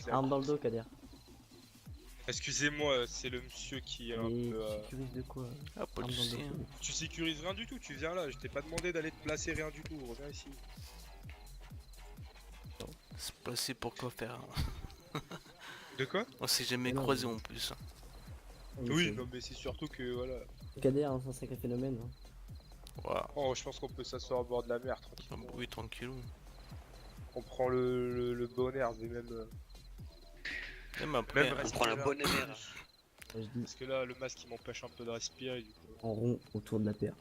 la Arme dans le milice. dos, Kader. Excusez-moi, c'est le monsieur qui est un Et peu... tu sécurises de quoi Ah, pas de Arme dans le soucis. dos. Tu sécurises rien du tout, tu viens là, je t'ai pas demandé d'aller te placer rien du tout, reviens ici. Se placer pour quoi faire hein. De quoi? On s'est jamais Mais non, croisé mais- en plus. Oui, non mais c'est surtout que voilà. Kader, hein, c'est un sacré phénomène. Hein. Waouh. Oh, je pense qu'on peut s'asseoir au bord de la mer Ah, tranquillement. bah oui, tranquillou. On prend le bon air, mais même... Et mais après, même On prend la respirer bonne un peu mer. plus. Je dis Parce que là, le masque il m'empêche un peu de respirer du coup. en rond autour de la paire.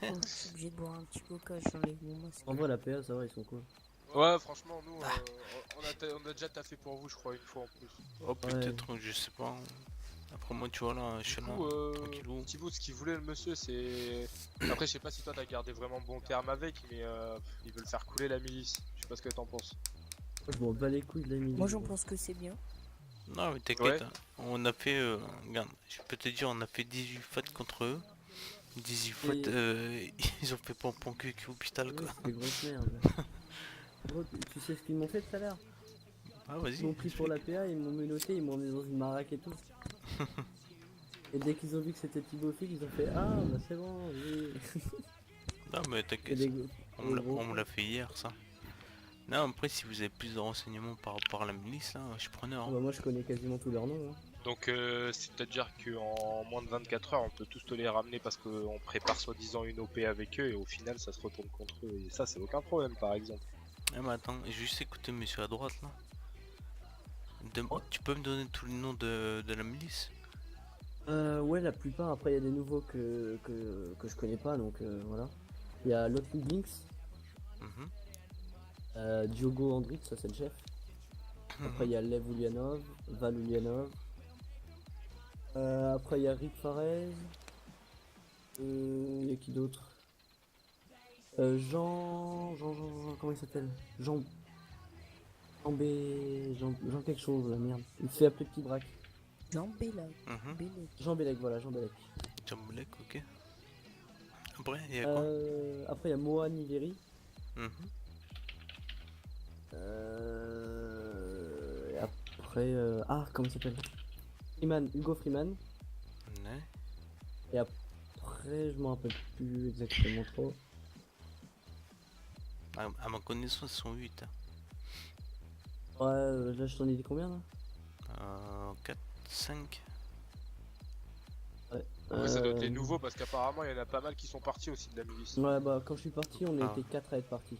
Oh, je suis obligé de boire un petit coca, j'enlève mon masque. En vrai, la paire, ça va, ils sont cool. Ouais, franchement, nous, on a déjà taffé pour vous, je crois, une fois en plus. oh peut-être, je sais pas. Après moi, tu vois là, je Du suis là, coup, tranquillou. Thibaut, ce qu'il voulait le monsieur, c'est... Après, je sais pas si toi t'as gardé vraiment bon terme avec, mais ils veulent faire couler la milice. Je sais pas ce que t'en penses. Moi, je m'en bats les couilles de la milice. Moi j'en pense que c'est bien. Non mais t'inquiète, hein. On a fait, regarde, je peux te dire, on a fait 18 fights contre eux. 18 fights, ils ont fait pompon cul au hôpital quoi. C'est des grosses merdes. Gros, tu sais ce qu'ils m'ont fait tout à l'heure? Ah vas-y. Ils m'ont pris pour la PA, ils m'ont menotté, ils m'ont mis dans une maraque et tout. Et dès qu'ils ont vu que c'était Thibaut Fig, ils ont fait ah bah c'est bon, oui. Non mais Et t'inquiète, des gros- on me l'a- des gros- on me l'a fait hier ça. Non après si vous avez plus de renseignements par rapport à la milice là, je suis preneur. Ah Hein. bah moi je connais quasiment tous leurs noms. Hein. Donc, c'est-à-dire qu'en moins de 24 heures, on peut tous te les ramener parce qu'on prépare soi-disant une OP avec eux et au final, ça se retourne contre eux. Et ça, c'est aucun problème, par exemple. Ah mais attends, j'ai juste écouté monsieur à droite là. Tu peux me donner tous les noms de la milice? Ouais la plupart, après il y a des nouveaux que je connais pas donc voilà. Il y a Lotley Blinks, Mhm. Diogo Andrić, ça c'est le chef. Après il y a Lev Ulyanov, Val Ulyanov. Après il y a Rick Farez. Il y a qui d'autre? Jean, comment il s'appelle? Jean quelque chose, la merde. Il se fait appeler Petit Braque. Jean Bellac. Mhm. Bellac. Jean Bellec, voilà, Jean Bellec. Jambolek, ok. Après, il y a quoi? Après il y a Mohan Niveri. Mhm. Et après, comment il s'appelle? Freeman, Hugo Freeman. Ouais. Et après, je m'en rappelle plus exactement trop. À ma connaissance, ils sont 8. Ouais, là je t'en ai dit combien là? 4, 5. Ouais, ça doit être les nouveaux parce qu'apparemment, il y en a pas mal qui sont partis aussi de la milice. Ouais, bah quand je suis parti, on Ah. était 4 à être partis.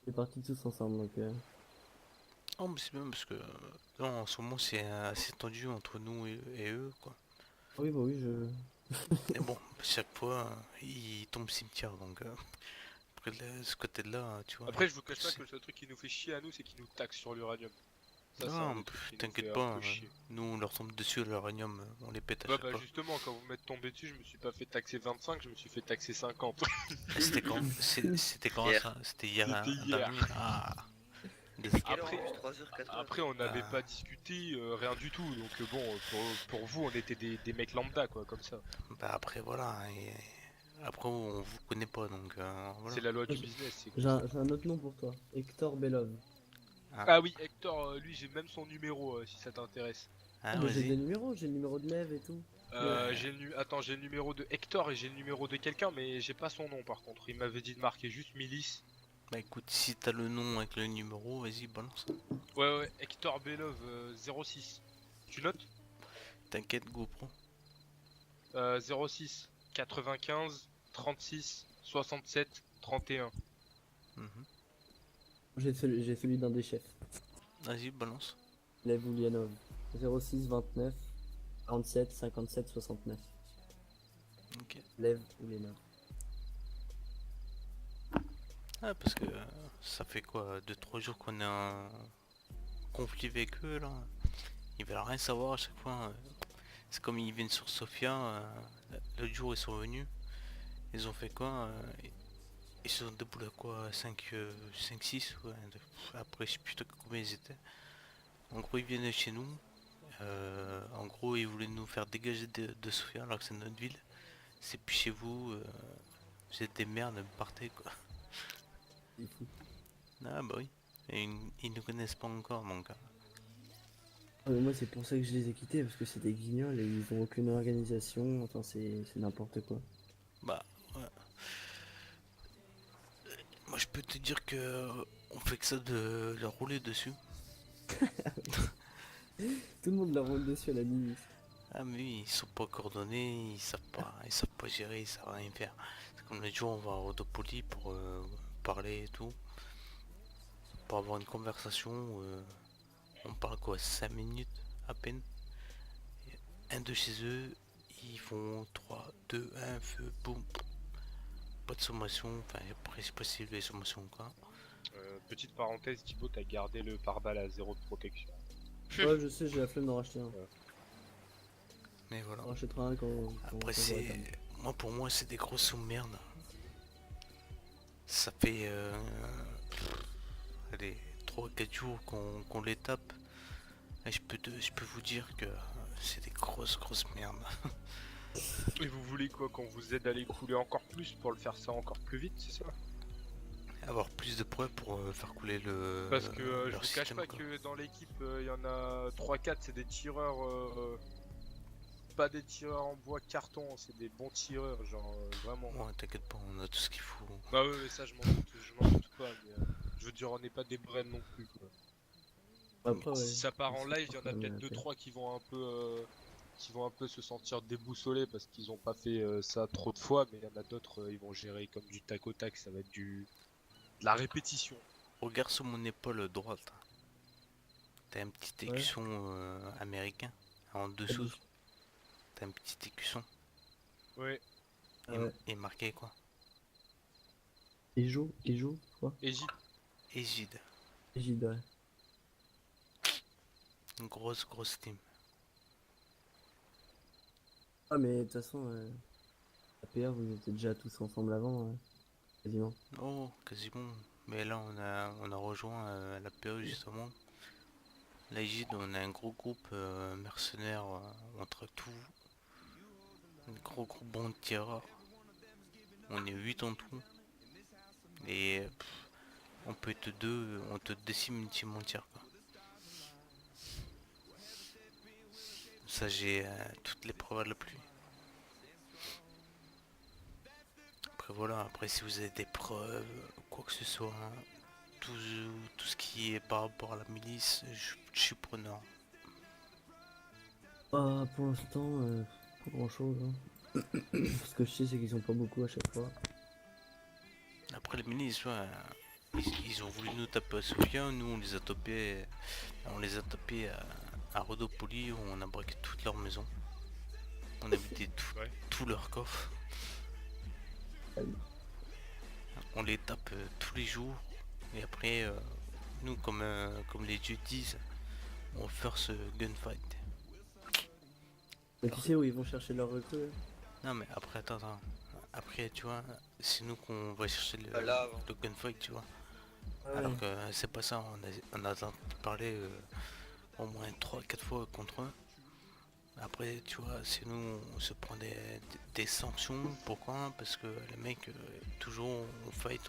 On est partis tous ensemble donc. Oh, mais c'est bien parce que non, en ce moment c'est assez tendu entre nous et eux quoi. Oui, bah oui, je. Mais bon, chaque fois ils tombent cimetière donc après ce côté-là, tu vois. Après, je vous cache pas c'est- que le seul truc qui nous fait chier à nous, c'est qu'ils nous taxent sur l'uranium. Ça, c'est Non, un des trucs qui nous t'inquiète fait pas, un peu chier. nous on leur tombe dessus à l'uranium, on les pète à Ouais, chaque bah fois. justement, quand vous m'êtes tombé dessus, je me suis pas fait taxer 25, je me suis fait taxer 50. C'était quand? C'était quand Hier. ça? C'était hier, C'était hein, hier. dernier. Ah. Quelle heure Après- en plus 3h, 4h Après, on n'avait Ah. pas discuté, rien du tout. Donc bon, pour vous, on était des mecs lambda, quoi, comme ça. Bah après voilà, et après on vous connaît pas donc voilà. C'est la loi du business. c'est comme J'ai ça. un autre nom pour toi, Hector Belov. Ah oui, Hector, lui, j'ai même son numéro, si ça t'intéresse. Ah, Mais j'ai des vas-y. numéros, j'ai le numéro de Lev et tout. Attends, j'ai le numéro de Hector et j'ai le numéro de quelqu'un, mais j'ai pas son nom par contre. Il m'avait dit de marquer juste milice. Bah écoute, si t'as le nom avec le numéro, vas-y balance. Ouais, Hector Belov 06. Tu notes? T'inquiète GoPro. 06 95 36 67 31. Mhm. J'ai celui d'un des chefs. Vas-y balance. Lev Ulyanov. 06 29 47 57 69. Ok. Lev Ulyanov. Ah parce que ça fait quoi 2-3 jours qu'on est en conflit avec eux là. Ils veulent rien savoir à chaque fois. C'est comme ils viennent sur Sofia. L'autre jour ils sont venus. Ils ont fait quoi ils se sont déboulés à quoi 5-6 ouais. Après je sais plus combien ils étaient. En gros ils viennent chez nous. En gros ils voulaient nous faire dégager de Sofia alors que c'est notre ville. C'est plus chez vous. Vous êtes des merdes, partez quoi. C'est fou. Ah bah oui. Et ils ne connaissent pas encore, mon gars. Ah, mais moi, c'est pour ça que je les ai quittés, parce que c'est des guignols et ils ont aucune organisation. Enfin, c'est n'importe quoi. Bah, ouais. Moi, je peux te dire que on fait que ça de leur rouler dessus. Tout le monde leur roule dessus à la limite. Ah, mais oui, ils sont pas coordonnés, ils savent pas gérer, ils savent rien faire. C'est comme le jour, on va à Rodopoly pour parler et tout. Pour avoir une conversation, on parle quoi, 5 minutes à peine. Un de chez eux, ils font 3, 2, 1, feu, boum. Pas de sommation, enfin après c'est possible les sommations quoi. Petite parenthèse, Thibaut, t'as gardé le pare-balles à 0 de protection. Ouais, je sais, j'ai la flemme d'en racheter un. Mais voilà. J'en rachèterai un Après quand j'aurai c'est... terminé. Pour moi c'est des grosses sous-merdes. Ça fait... allez, 3-4 jours qu'on les tape. Et je peux vous dire que c'est des grosses merdes. Et vous voulez quoi, qu'on vous aide à les couler encore plus pour le faire ça encore plus vite, c'est ça? Avoir plus de preuves pour faire couler le... Parce que je leur vous cache système, pas quoi. que dans l'équipe, il y en a 3-4, c'est des tireurs, pas des tireurs en bois carton, c'est des bons tireurs, genre vraiment. Ouais, t'inquiète pas, on a tout ce qu'il faut. Bah ouais, ça je m'en doute pas, mais je veux dire, on n'est pas des brains non plus quoi. Après, ouais. Si ça part en C'est live, il y en pas a comme peut-être la 2-3 qui vont un peu se sentir déboussolés parce qu'ils ont pas fait ça trop de fois, mais il y en a d'autres, ils vont gérer comme du tac au tac, ça va être de la répétition. Regarde sur mon épaule droite. T'as un petit Ouais. écusson américain. En dessous, Vas-y. t'as un petit écusson. Ouais, Ouais. Et marqué quoi? Ijo, quoi? Égide. Égide. Égide, ouais. Une grosse team. Ah, mais de toute façon, la PR, vous étiez déjà tous ensemble avant, quasiment. Oh, quasiment. Mais là, on a rejoint la PE justement. L'Égide, on a un gros groupe mercenaires, on traque tout. Un gros bon de tireurs. On est 8 en tout. Et on peut être deux, on te décime une team entière quoi. Ça j'ai toutes les preuves à la pluie. Après voilà, après si vous avez des preuves, quoi que ce soit, hein, tout ce qui est par rapport à la milice, je suis preneur. Ah, pour l'instant, pas grand chose. Ce que je sais, c'est qu'ils sont pas beaucoup à chaque fois. Après les milices, ouais, ils ont voulu nous taper à Sofia, nous on les a tapés à Rodopoly où on a braqué toute leur maison. On a vidé Ouais. tout leur coffre. On les tape tous les jours. Et après, nous, comme les dieux disent, on force gunfight. Mais tu sais où ils vont chercher leurs recrues? Non mais après, attends. Après, tu vois, c'est nous qu'on va chercher Là, le gunfight, tu vois. Ouais. Alors que c'est pas ça, on a entendu parler au moins 3-4 fois contre eux. Après, tu vois, c'est nous, on se prend des sanctions. Pourquoi? Parce que les mecs, toujours, on fight.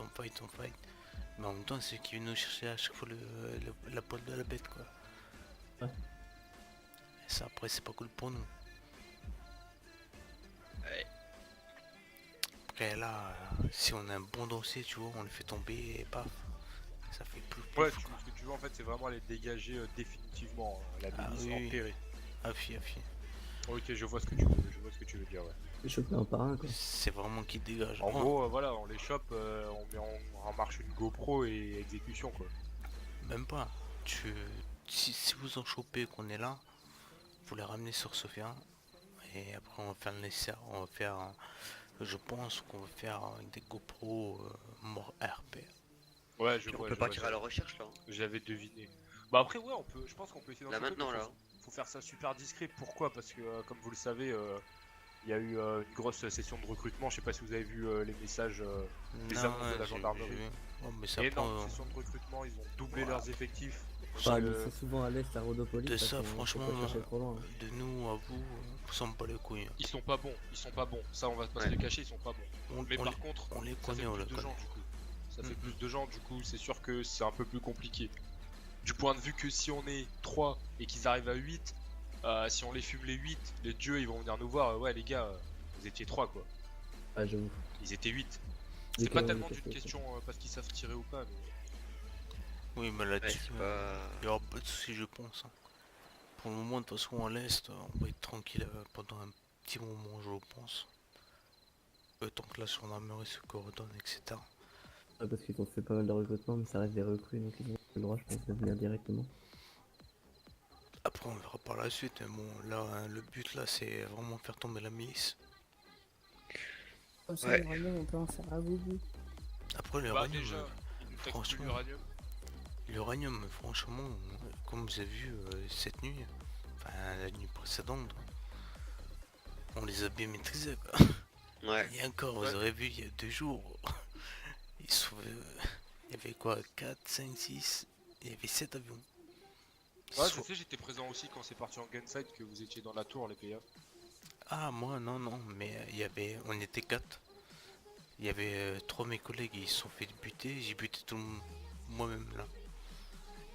Mais en même temps, c'est eux qui viennent nous chercher à chaque fois la poêle de la bête, quoi. Ouais. Et ça, après, c'est pas cool pour nous. ouais. Après, là, si on a un bon dossier, tu vois, on le fait tomber et paf. Ça fait plus. Ouais, ce que tu veux en fait, c'est vraiment les dégager définitivement, hein, la milice oui. enterrée. Affi. Ok, je vois ce que tu veux dire, ouais. Les choper un par un, quoi. C'est vraiment qui dégage. En gros, voilà, on les chope, on met en marche une GoPro et exécution, quoi. Même pas. Si vous en chopez qu'on est là, vous les ramenez sur Sofia. Et après on va faire le nécessaire. On va faire. Je pense qu'on va faire des GoPro mort RP. Ouais, je Puis vois. on peut partir à la recherche là. J'avais deviné. Bah après, ouais, je pense qu'on peut essayer d'en Là choper, maintenant mais là. faut faire ça super discret. Pourquoi? Parce que, comme vous le savez, il y a eu une grosse session de recrutement. Je sais pas si vous avez vu les messages des annonces de la gendarmerie. Oh, mais ça Énorme prend. session de recrutement, ils ont doublé leurs effectifs. Bah, Donc, ils sont souvent à l'est à Rodopolis. De parce ça, qu'on faut franchement, pas chercher trop loin. de nous à vous, on s'en bat les couilles. ils sont pas bons, Ça, on va pas se Ouais. les cacher, ils sont pas bons. Mais par contre, On les ça fait connaît, on les plus de connaît. gens du coup. Ça fait Mhm. plus de gens, du coup, c'est sûr que c'est un peu plus compliqué. Du point de vue que si on est 3 et qu'ils arrivent à 8, si on les fume les 8, les dieux ils vont venir nous voir, ouais les gars, vous étiez 3 quoi. Ah, j'avoue. Ils étaient 8. Dès C'est pas qu'on est tellement d'une passé, question parce qu'ils savent tirer ou pas, mais... Oui, mais Ouais, là-dessus, c'est pas... il y aura pas de soucis, je pense, hein. Pour le moment, de toute façon, à l'Est, on va être tranquille pendant un petit moment, je pense. Tant que la gendarmerie se coordonne, etc. Ah, parce qu'ils ont fait pas mal de recrutements, mais ça reste des recrues, donc ils ont le droit, je pense, de venir directement. Après, on verra par la suite, mais bon, là, hein, le but, là, c'est vraiment faire tomber la milice. Comme ça, Ouais. l'uranium, on peut en faire à goût. Après, Bah l'uranium, déjà, ils nous taxent plus franchement, l'uranium. l'uranium, franchement, comme vous avez vu cette nuit, enfin, la nuit précédente, on les a bien maîtrisés, quoi. Ouais. Et encore, Ouais. vous aurez vu, il y a 2 jours, il y avait quoi, 4, 5, 6, il y avait 7 avions. Ouais, je Soit- sais, j'étais présent aussi quand c'est parti en gunfight que vous étiez dans la tour, les PA. Ah, moi, non, non, mais on était 4. Il y avait 3 de mes collègues, ils se sont fait buter, j'ai buté tout le monde, moi-même là.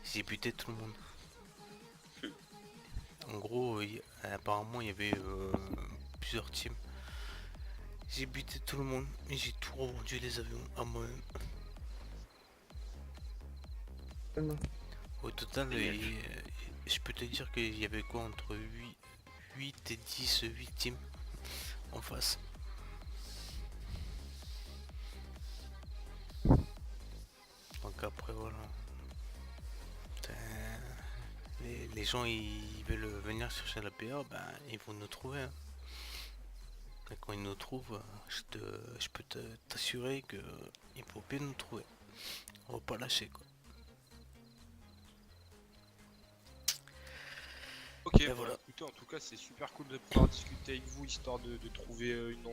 J'ai buté tout le monde. En gros, apparemment, il y avait plusieurs teams. J'ai buté tout le monde et j'ai tout revendu les avions à moi-même. Au total, je peux te dire qu'il y avait quoi entre 8 et 10 victimes en face. Donc après voilà. Les gens ils veulent venir chercher la PA, ben ils vont nous trouver, hein. Et quand ils nous trouvent, je peux t'assurer que ils vont bien nous trouver. On va pas lâcher quoi. Ok, Et bah voilà. écoutez, en tout cas, c'est super cool de pouvoir discuter avec vous, histoire de trouver une